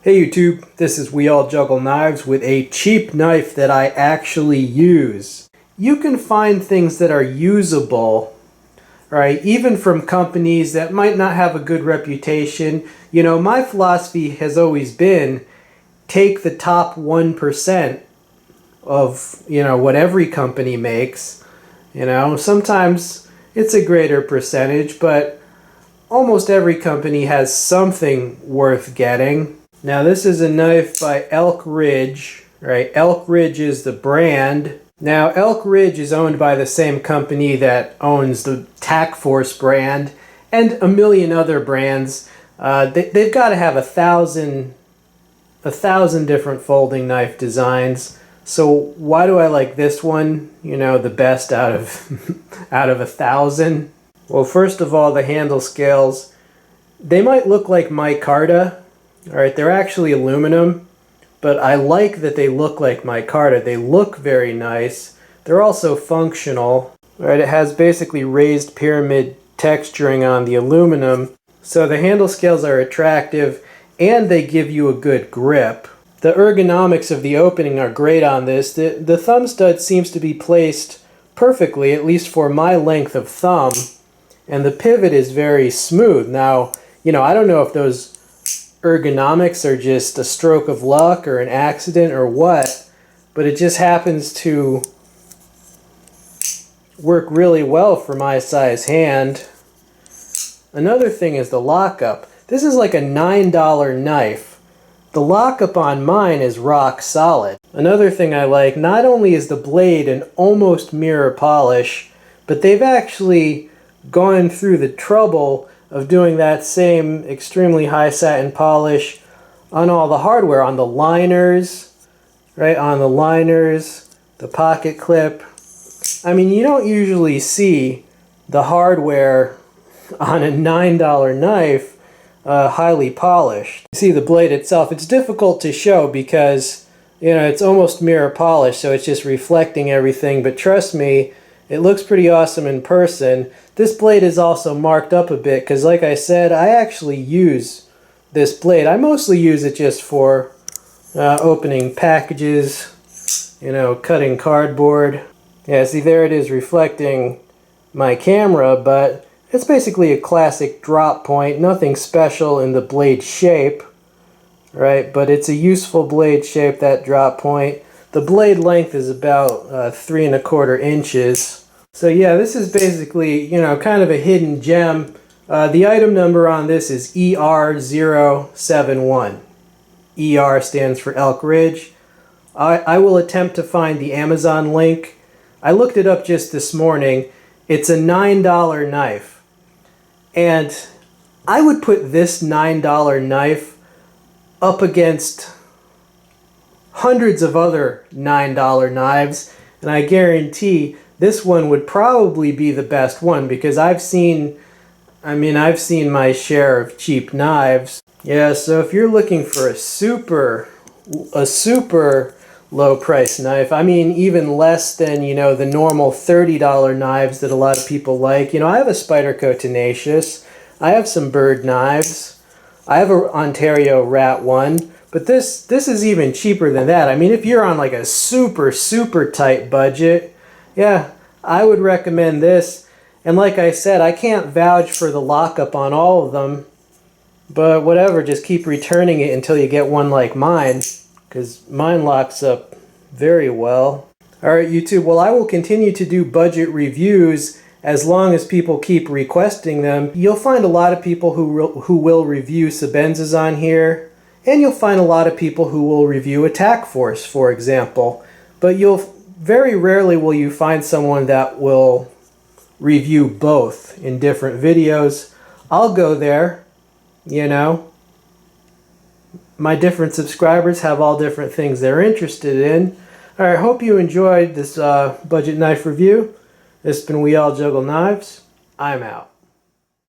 Hey YouTube, this is We All Juggle Knives with a cheap knife that I actually use. You can find things that are usable, right, even from companies that might not have a good reputation. You know, my philosophy has always been take the top 1% of, what every company makes. Sometimes it's a greater percentage, but almost every company has something worth getting. Now this is a knife by Elk Ridge, right? Elk Ridge is the brand. Now Elk Ridge is owned by the same company that owns the Tac Force brand and a million other brands. They've got to have a thousand different folding knife designs. So why do I like this one, the best out of out of 1,000? Well, first of all, the handle scales. They might look like micarta. All right, they're actually aluminum, but I like that they look like micarta. They look very nice. They're also functional. All right, it has basically raised pyramid texturing on the aluminum. So the handle scales are attractive and they give you a good grip. The ergonomics of the opening are great on this. The thumb stud seems to be placed perfectly, at least for my length of thumb, and the pivot is very smooth. Now, I don't know if those ergonomics are just a stroke of luck or an accident or what, but it just happens to work really well for my size hand. Another thing is the lockup. This is like a $9 knife. The lockup on mine is rock solid. Another thing I like, not only is the blade an almost mirror polish, but they've actually gone through the trouble of doing that same extremely high satin polish on all the hardware, on the liners, right? On the liners, the pocket clip. I mean, you don't usually see the hardware on a $9 knife highly polished. You see the blade itself, it's difficult to show because, it's almost mirror polish, so it's just reflecting everything, but trust me, it looks pretty awesome in person. This blade is also marked up a bit because, like I said, I actually use this blade. I mostly use it just for opening packages, cutting cardboard. Yeah, see, there it is reflecting my camera, but it's basically a classic drop point. Nothing special in the blade shape, right? But it's a useful blade shape, that drop point. The blade length is about 3¼ inches. So yeah, this is basically, kind of a hidden gem. The item number on this is ER-071. ER stands for Elk Ridge. I will attempt to find the Amazon link. I looked it up just this morning. It's a $9 knife. And I would put this $9 knife up against hundreds of other $9 knives, and I guarantee this one would probably be the best one because I've seen my share of cheap knives. Yeah, so if you're looking for a super low price knife, even less than, the normal $30 knives that a lot of people like. I have a Spyderco Tenacious. I have some Bird knives. I have a Ontario Rat 1. But this is even cheaper than that. If you're on like a super tight budget, yeah, I would recommend this. And like I said, I can't vouch for the lockup on all of them, but whatever, just keep returning it until you get one like mine, because mine locks up very well. Alright YouTube, well I will continue to do budget reviews as long as people keep requesting them. You'll find a lot of people who will review Sebenzas on here. And you'll find a lot of people who will review a Tac Force, for example. But very rarely will you find someone that will review both in different videos. I'll go there, My different subscribers have all different things they're interested in. Alright, hope you enjoyed this budget knife review. This has been We All Juggle Knives. I'm out.